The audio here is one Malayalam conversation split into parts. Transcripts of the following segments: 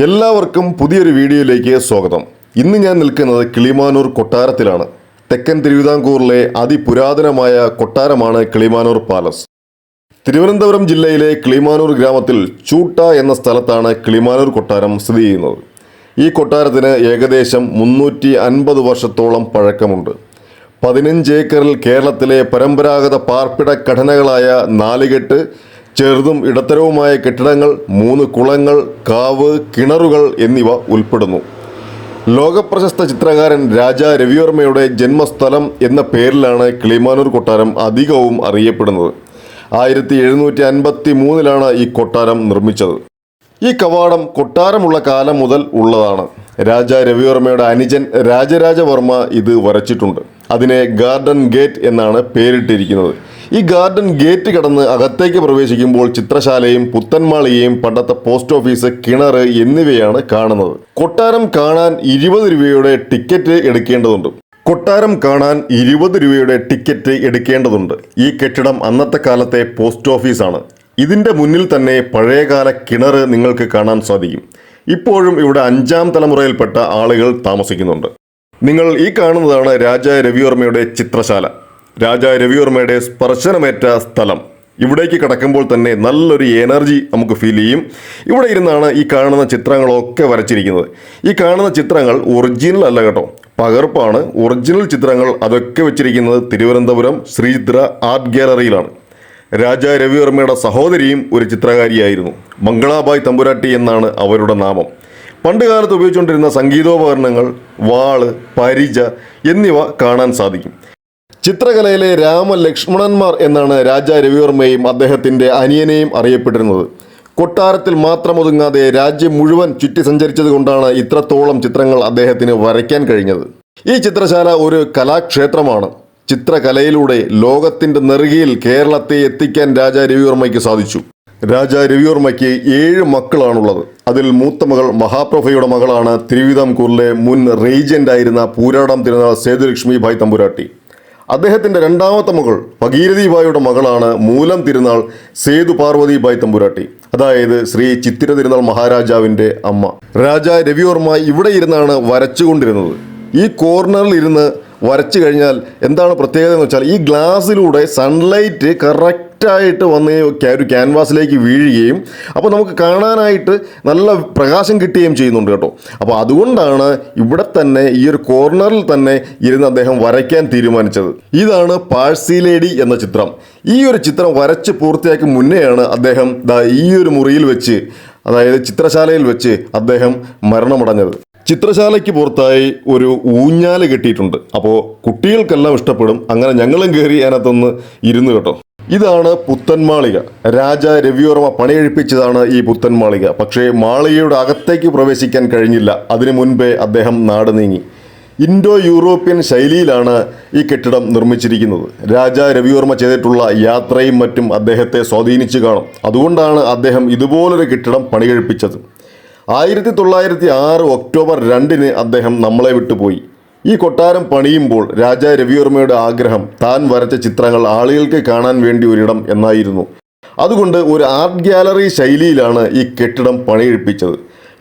എല്ലാവർക്കും പുതിയൊരു വീഡിയോയിലേക്ക് സ്വാഗതം. ഇന്ന് ഞാൻ നിൽക്കുന്നത് കിളിമാനൂർ കൊട്ടാരത്തിലാണ്. തെക്കൻ തിരുവിതാംകൂറിലെ അതിപുരാതനമായ കൊട്ടാരമാണ് കിളിമാനൂർ പാലസ്. തിരുവനന്തപുരം ജില്ലയിലെ കിളിമാനൂർ ഗ്രാമത്തിൽ ചൂട്ട എന്ന സ്ഥലത്താണ് കിളിമാനൂർ കൊട്ടാരം സ്ഥിതി ചെയ്യുന്നത്. ഈ കൊട്ടാരത്തിന് ഏകദേശം 350 വർഷത്തോളം പഴക്കമുണ്ട്. 15 ഏക്കറിൽ കേരളത്തിലെ പരമ്പരാഗത പാർപ്പിട ഘടനകളായ 4 കെട്ട്, ചെറുതും ഇടത്തരവുമായ കെട്ടിടങ്ങൾ, 3 കുളങ്ങൾ, കാവ്, കിണറുകൾ എന്നിവ ഉൾപ്പെടുന്നു. ലോകപ്രശസ്ത ചിത്രകാരൻ രാജാ രവിവർമ്മയുടെ ജന്മസ്ഥലം എന്ന പേരിലാണ് കിളിമാനൂർ കൊട്ടാരം അധികവും അറിയപ്പെടുന്നത്. 1753 ഈ കൊട്ടാരം നിർമ്മിച്ചത്. ഈ കവാടം കൊട്ടാരമുള്ള കാലം മുതൽ ഉള്ളതാണ്. രാജാ രവിവർമ്മയുടെ അനുജൻ രാജരാജവർമ്മ ഇത് വരച്ചിട്ടുണ്ട്. അതിനെ ഗാർഡൻ ഗേറ്റ് എന്നാണ് പേരിട്ടിരിക്കുന്നത്. ഈ ഗാർഡൻ ഗേറ്റ് കടന്ന് അകത്തേക്ക് പ്രവേശിക്കുമ്പോൾ ചിത്രശാലയും പുത്തൻമാളികയും പണ്ടത്തെ പോസ്റ്റ് ഓഫീസ്, കിണർ എന്നിവയാണ് കാണുന്നത്. കൊട്ടാരം കാണാൻ 20 രൂപയുടെ ടിക്കറ്റ് എടുക്കേണ്ടതുണ്ട്. ഈ കെട്ടിടം അന്നത്തെ കാലത്തെ പോസ്റ്റ് ഓഫീസാണ്. ഇതിന്റെ മുന്നിൽ തന്നെ പഴയകാല കിണർ നിങ്ങൾക്ക് കാണാൻ സാധിക്കും. ഇപ്പോഴും ഇവിടെ 5ാം തലമുറയിൽപ്പെട്ട ആളുകൾ താമസിക്കുന്നുണ്ട്. നിങ്ങൾ ഈ കാണുന്നതാണ് രാജാ രവിവർമ്മയുടെ ചിത്രശാല. രാജാ രവിവർമ്മയുടെ സ്പർശനമേറ്റ സ്ഥലം. ഇവിടേക്ക് കടക്കുമ്പോൾ തന്നെ നല്ലൊരു എനർജി നമുക്ക് ഫീൽ ചെയ്യും. ഇവിടെ ഇരുന്നാണ് ഈ കാണുന്ന ചിത്രങ്ങളൊക്കെ വരച്ചിരിക്കുന്നത്. ഈ കാണുന്ന ചിത്രങ്ങൾ ഒറിജിനൽ അല്ല കേട്ടോ, പകർപ്പാണ്. ഒറിജിനൽ ചിത്രങ്ങൾ അതൊക്കെ വെച്ചിരിക്കുന്നത് തിരുവനന്തപുരം ശ്രീചിത്ര ആർട്ട് ഗാലറിയിലാണ്. രാജാ രവിവർമ്മയുടെ സഹോദരിയും ഒരു ചിത്രകാരിയായിരുന്നു. മംഗളാബായ് തമ്പുരാട്ടി എന്നാണ് അവരുടെ നാമം. പണ്ടുകാലത്ത് ഉപയോഗിച്ചുകൊണ്ടിരുന്ന സംഗീതോപകരണങ്ങൾ, വാള്, പരിച എന്നിവ കാണാൻ സാധിക്കും. ചിത്രകലയിലെ രാമലക്ഷ്മണന്മാർ എന്നാണ് രാജാ രവിവർമ്മയും അദ്ദേഹത്തിൻ്റെ അനിയനെയും അറിയപ്പെട്ടിരുന്നത്. കൊട്ടാരത്തിൽ മാത്രം ഒതുങ്ങാതെ രാജ്യം മുഴുവൻ ചുറ്റി സഞ്ചരിച്ചത് കൊണ്ടാണ് ഇത്രത്തോളം ചിത്രങ്ങൾ അദ്ദേഹത്തിന് വരയ്ക്കാൻ കഴിഞ്ഞത്. ഈ ചിത്രശാല ഒരു കലാക്ഷേത്രമാണ്. ചിത്രകലയിലൂടെ ലോകത്തിൻ്റെ നെറുകയിൽ കേരളത്തെ എത്തിക്കാൻ രാജാ രവിവർമ്മയ്ക്ക് സാധിച്ചു. രാജാ രവിവർമ്മയ്ക്ക് 7 മക്കളാണുള്ളത്. അതിൽ മൂത്ത മകൾ മഹാപ്രഭയുടെ മകളാണ് തിരുവിതാംകൂറിലെ മുൻ റേജന്റ് ആയിരുന്ന പൂരാടം തിരുനാൾ സേതുലക്ഷ്മി ഭായ് തമ്പുരാട്ടി. അദ്ദേഹത്തിൻ്റെ 2ാമത്തെ മകൾ ഭഗീരഥി ഭായിയുടെ മകളാണ് മൂലം തിരുനാൾ സേതു പാർവതി ഭായ് തമ്പുരാട്ടി, അതായത് ശ്രീ ചിത്തിര തിരുനാൾ മഹാരാജാവിൻ്റെ അമ്മ. രാജാ രവിവർമ്മ ഇവിടെ ഇരുന്നാണ് വരച്ചുകൊണ്ടിരുന്നത്. ഈ കോർണറിൽ ഇരുന്ന് വരച്ചു കഴിഞ്ഞാൽ എന്താണ് പ്രത്യേകത എന്ന് വെച്ചാൽ, ഈ ഗ്ലാസ്സിലൂടെ സൺലൈറ്റ് കറക്റ്റായിട്ട് വന്ന് ഒരു ക്യാൻവാസിലേക്ക് വീഴുകയും അപ്പോൾ നമുക്ക് കാണാനായിട്ട് നല്ല പ്രകാശം കിട്ടുകയും ചെയ്യുന്നുണ്ട് കേട്ടോ. അപ്പോൾ അതുകൊണ്ടാണ് ഇവിടെ തന്നെ ഈ ഒരു കോർണറിൽ തന്നെ ഇരുന്ന് അദ്ദേഹം വരയ്ക്കാൻ തീരുമാനിച്ചത്. ഇതാണ് പാഴ്സിലേഡി എന്ന ചിത്രം. ഈ ഒരു ചിത്രം വരച്ച് പൂർത്തിയാക്കി മുന്നെയാണ് അദ്ദേഹം ഈ ഒരു മുറിയിൽ വെച്ച്, അതായത് ചിത്രശാലയിൽ വെച്ച് അദ്ദേഹം മരണമടഞ്ഞത്. ചിത്രശാലയ്ക്ക് പുറത്തായി ഒരു ഊഞ്ഞാല് കെട്ടിയിട്ടുണ്ട്. അപ്പോൾ കുട്ടികൾക്കെല്ലാം ഇഷ്ടപ്പെടും. അങ്ങനെ ഞങ്ങളും കയറി അതിനകത്തൊന്ന് ഇരുന്നു കേട്ടോ. ഇതാണ് പുത്തൻമാളിക. രാജാ രവിവർമ്മ പണിയെഴുപ്പിച്ചതാണ് ഈ പുത്തൻമാളിക. പക്ഷേ മാളികയുടെ അകത്തേക്ക് പ്രവേശിക്കാൻ കഴിഞ്ഞില്ല. അതിനു മുൻപേ അദ്ദേഹം നാട് നീങ്ങി. ഇൻഡോ യൂറോപ്യൻ ശൈലിയിലാണ് ഈ കെട്ടിടം നിർമ്മിച്ചിരിക്കുന്നത്. രാജാ രവിവർമ്മ ചെയ്തിട്ടുള്ള യാത്രയും മറ്റും അദ്ദേഹത്തെ സ്വാധീനിച്ചു കാണും. അതുകൊണ്ടാണ് അദ്ദേഹം ഇതുപോലൊരു കെട്ടിടം പണികഴിപ്പിച്ചത്. 1906 ഒക്ടോബർ 2 അദ്ദേഹം നമ്മളെ വിട്ടുപോയി. ഈ കൊട്ടാരം പണിയുമ്പോൾ രാജാ രവിവർമ്മയുടെ ആഗ്രഹം താൻ വരച്ച ചിത്രങ്ങൾ ആളുകൾക്ക് കാണാൻ വേണ്ടി ഒരിടം എന്നായിരുന്നു. അതുകൊണ്ട് ഒരു ആർട്ട് ഗാലറി ശൈലിയിലാണ് ഈ കെട്ടിടം പണിയെടുപ്പിച്ചത്.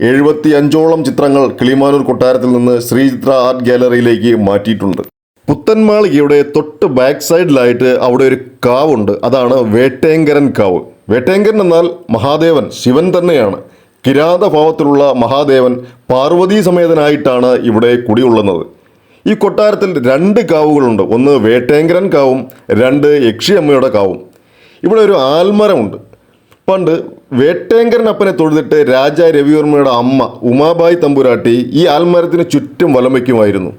75ഓളം ചിത്രങ്ങൾ കിളിമാനൂർ കൊട്ടാരത്തിൽ നിന്ന് ശ്രീചിത്ര ആർട്ട് ഗാലറിയിലേക്ക് മാറ്റിയിട്ടുണ്ട്. പുത്തൻമാളികയുടെ തൊട്ട് ബാക്ക് സൈഡിലായിട്ട് അവിടെ ഒരു കാവുണ്ട്. അതാണ് വേട്ടേങ്കരൻ കാവ്. വേട്ടേങ്കരൻ എന്നാൽ മഹാദേവൻ, ശിവൻ തന്നെയാണ്. കിരാതഭാവത്തിലുള്ള മഹാദേവൻ പാർവതീ സമേതനായിട്ടാണ് ഇവിടെ കുടികൊള്ളുന്നത്. ഈ കൊട്ടാരത്തിൽ 2 കാവുകളുണ്ട്. ഒന്ന് വേട്ടേങ്കരൻ കാവും 2 യക്ഷിയമ്മയുടെ കാവും. ഇവിടെ ഒരു ആൽമരമുണ്ട്. പണ്ട് വേട്ടേങ്കരൻ അപ്പനെ തൊഴുതിട്ട് രാജാ രവിവർമ്മയുടെ അമ്മ ഉമാബായി തമ്പുരാട്ടി ഈ ആൽമരത്തിന് ചുറ്റും വലം വയ്ക്കുമായിരുന്നു.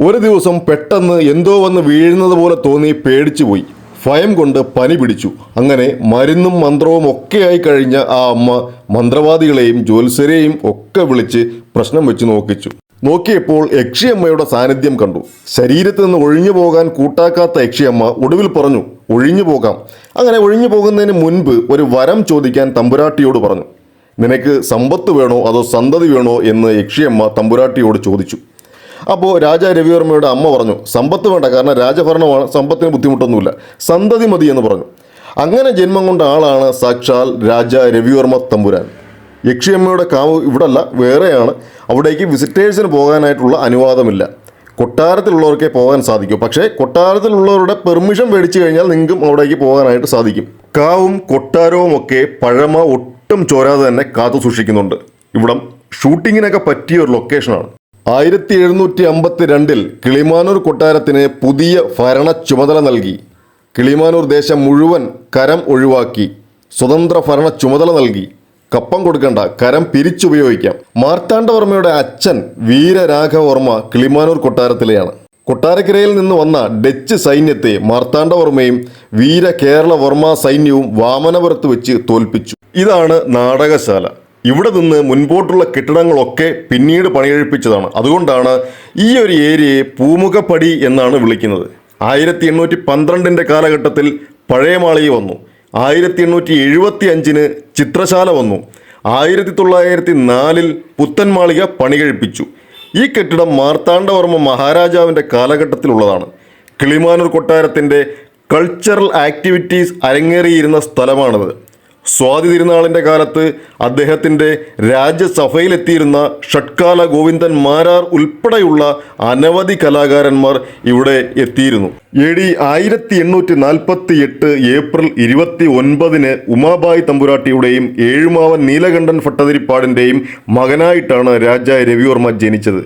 ഒരു ദിവസം പെട്ടെന്ന് എന്തോ വന്ന് വീഴുന്നത് പോലെ തോന്നി പേടിച്ചുപോയി. ഭയം കൊണ്ട് പനി പിടിച്ചു. അങ്ങനെ മരുന്നും മന്ത്രവും ഒക്കെയായി കഴിഞ്ഞ ആ അമ്മ മന്ത്രവാദികളെയും ജ്യോത്സ്യരെയും ഒക്കെ വിളിച്ച് പ്രശ്നം വെച്ച് നോക്കിയപ്പോൾ യക്ഷിയമ്മയുടെ സാന്നിധ്യം കണ്ടു. ശരീരത്ത് നിന്ന് ഒഴിഞ്ഞു പോകാൻ കൂട്ടാക്കാത്ത യക്ഷിയമ്മ ഒടുവിൽ പറഞ്ഞു, ഒഴിഞ്ഞു പോകാം. അങ്ങനെ ഒഴിഞ്ഞു പോകുന്നതിന് മുൻപ് ഒരു വരം ചോദിക്കാൻ തമ്പുരാട്ടിയോട് പറഞ്ഞു. നിനക്ക് സമ്പത്ത് വേണോ അതോ സന്തതി വേണോ എന്ന് യക്ഷിയമ്മ തമ്പുരാട്ടിയോട് ചോദിച്ചു. അപ്പോൾ രാജാ രവിവർമ്മയുടെ അമ്മ പറഞ്ഞു, സമ്പത്ത് വേണ്ട, കാരണം രാജഭരണമാണ്, സമ്പത്തിന് ബുദ്ധിമുട്ടൊന്നുമില്ല, സന്തതി മതി എന്ന് പറഞ്ഞു. അങ്ങനെ ജന്മം കൊണ്ട ആളാണ് സാക്ഷാൽ രാജാ രവിവർമ്മ തമ്പുരാൻ. യക്ഷിയമ്മയുടെ കാവ് ഇവിടെ അല്ല, വേറെയാണ്. അവിടേക്ക് വിസിറ്റേഴ്സിന് പോകാനായിട്ടുള്ള അനുവാദമില്ല. കൊട്ടാരത്തിലുള്ളവർക്കേ പോകാൻ സാധിക്കൂ. പക്ഷേ കൊട്ടാരത്തിലുള്ളവരുടെ പെർമിഷൻ മേടിച്ചു കഴിഞ്ഞാൽ നിങ്ങൾക്കും അവിടേക്ക് പോകാനായിട്ട് സാധിക്കും. കാവും കൊട്ടാരവും ഒക്കെ പഴമ ഒട്ടും ചോരാതെ തന്നെ കാത്തു സൂക്ഷിക്കുന്നുണ്ട്. ഇവിടം ഷൂട്ടിങ്ങിനൊക്കെ പറ്റിയ ഒരു ലൊക്കേഷനാണ്. 1752 കിളിമാനൂർ കൊട്ടാരത്തിന് പുതിയ ഭരണ ചുമതല നൽകി. കിളിമാനൂർ ദേശം മുഴുവൻ കരം ഒഴിവാക്കി സ്വതന്ത്ര ഭരണ ചുമതല നൽകി. കപ്പം കൊടുക്കണ്ട, കരം പിരിച്ചുപയോഗിക്കാം. മാർത്താണ്ഡവർമ്മയുടെ അച്ഛൻ വീരരാഘവവർമ്മ കിളിമാനൂർ കൊട്ടാരത്തിലെയാണ്. കൊട്ടാരക്കരയിൽ നിന്ന് വന്ന ഡച്ച് സൈന്യത്തെ മാർത്താണ്ഡവർമ്മയും വീര കേരളവർമ്മ സൈന്യവും വാമനപുരത്ത് വെച്ച് തോൽപ്പിച്ചു. ഇതാണ് നാടകശാല. ഇവിടെ നിന്ന് മുൻപോട്ടുള്ള കെട്ടിടങ്ങളൊക്കെ പിന്നീട് പണികഴിപ്പിച്ചതാണ്. അതുകൊണ്ടാണ് ഈ ഒരു ഏരിയയെ പൂമുഖപ്പടി എന്നാണ് വിളിക്കുന്നത്. 1812 കാലഘട്ടത്തിൽ പഴയ മാളിക വന്നു. 1875 ചിത്രശാല വന്നു. 1904 പുത്തൻ മാളിക പണികഴിപ്പിച്ചു. ഈ കെട്ടിടം മാർത്താണ്ഡവർമ്മ മഹാരാജാവിൻ്റെ കാലഘട്ടത്തിലുള്ളതാണ്. കിളിമാനൂർ കൊട്ടാരത്തിൻ്റെ കൾച്ചറൽ ആക്ടിവിറ്റീസ് അരങ്ങേറിയിരുന്ന സ്ഥലമാണിത്. സ്വാതി തിരുനാളിൻ്റെ കാലത്ത് അദ്ദേഹത്തിൻ്റെ രാജ്യസഭയിലെത്തിയിരുന്ന ഷഡ്കാല ഗോവിന്ദൻ മാരാർ ഉൾപ്പെടെയുള്ള അനവധി കലാകാരന്മാർ ഇവിടെ എത്തിയിരുന്നു. AD 1848 ഏപ്രിൽ 29 ഉമാബായി തമ്പുരാട്ടിയുടെയും ഏഴുമാവൻ നീലകണ്ഠൻ ഭട്ടതിരിപ്പാടിൻ്റെയും മകനായിട്ടാണ് രാജ രവിവർമ്മ ജനിച്ചത്.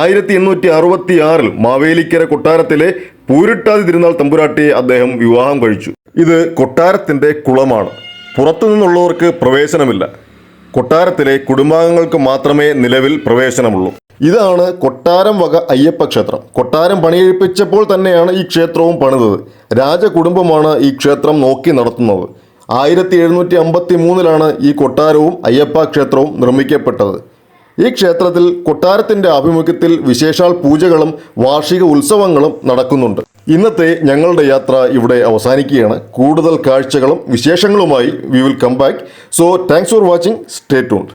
1866 മാവേലിക്കര കൊട്ടാരത്തിലെ പൂരിട്ടാതി തിരുനാൾ തമ്പുരാട്ടിയെ അദ്ദേഹം വിവാഹം കഴിച്ചു. ഇത് കൊട്ടാരത്തിൻ്റെ കുളമാണ്. പുറത്തു നിന്നുള്ളവർക്ക് പ്രവേശനമില്ല. കൊട്ടാരത്തിലെ കുടുംബാംഗങ്ങൾക്ക് മാത്രമേ നിലവിൽ പ്രവേശനമുള്ളൂ. ഇതാണ് കൊട്ടാരം വക അയ്യപ്പ ക്ഷേത്രം. കൊട്ടാരം പണികഴിപ്പിച്ചപ്പോൾ തന്നെയാണ് ഈ ക്ഷേത്രവും പണിതത്. രാജകുടുംബമാണ് ഈ ക്ഷേത്രം നോക്കി നടത്തുന്നത്. 1753 ഈ കൊട്ടാരവും അയ്യപ്പ ക്ഷേത്രവും നിർമ്മിക്കപ്പെട്ടത്. ഈ ക്ഷേത്രത്തിൽ കൊട്ടാരത്തിൻ്റെ ആഭിമുഖ്യത്തിൽ വിശേഷാൽ പൂജകളും വാർഷിക ഉത്സവങ്ങളും നടക്കുന്നുണ്ട്. ഇന്നത്തെ ഞങ്ങളുടെ യാത്ര ഇവിടെ അവസാനിക്കുകയാണ്. കൂടുതൽ കാഴ്ചകളും വിശേഷങ്ങളുമായി we will come back. So thanks for watching. Stay tuned.